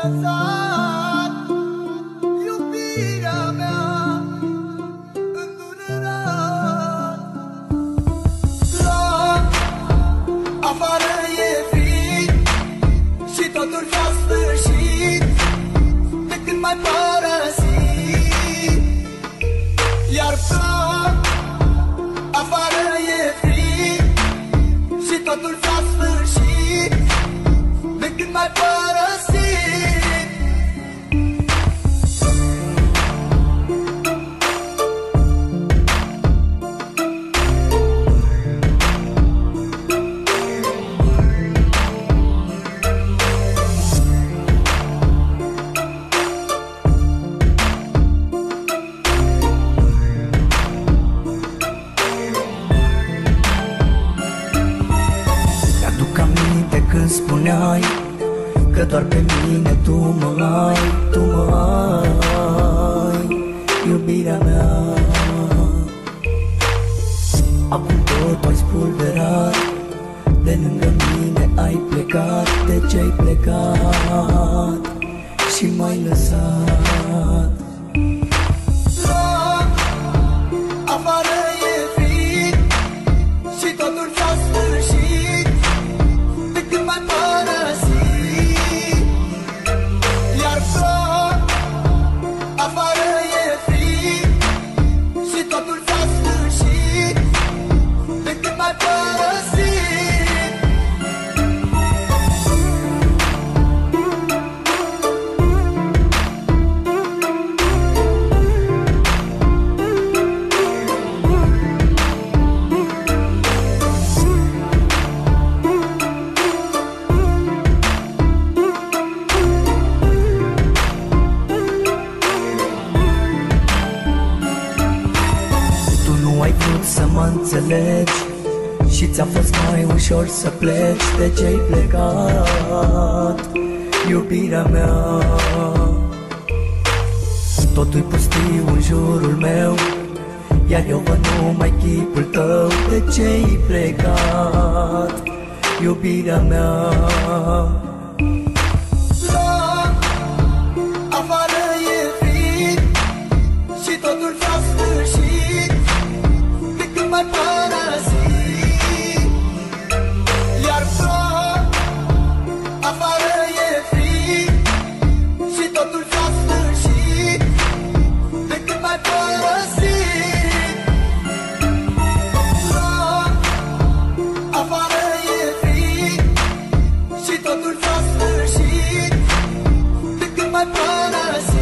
lăsat iubirea mea îndurerat. La afară e frig și totul s-a sfârșit de când m-ai părăsit. Iar plâng, afară e frig și totul s-a sfârșit de când m-ai părăsit. Când spuneai că doar pe mine tu mă ai, tu mă ai, iubirea mea. Acum tot ai spulberat, de lângă mine ai plecat. De ce ai plecat și m-ai lăsat? Afară e frig și totul s-a sfârșit de când m-ai părăsit. Iar plâng, afară e frig și totul s-a sfârșit de când m-ai părăsit. Ai vrut să mă înțelegi și ți-a fost mai ușor să pleci. De ce-ai plecat, iubirea mea? Totul-i pustiu în jurul meu, iar eu văd numai chipul tău. De ce-ai plecat, iubirea mea? Afară e frig și totul s-a sfârșit de când m-ai părăsit. Iar plâng, afară e frig și totul s-a sfârșit de când m-ai părăsit. Plâng, afară e frig și totul s-a sfârșit de când m-ai părăsit.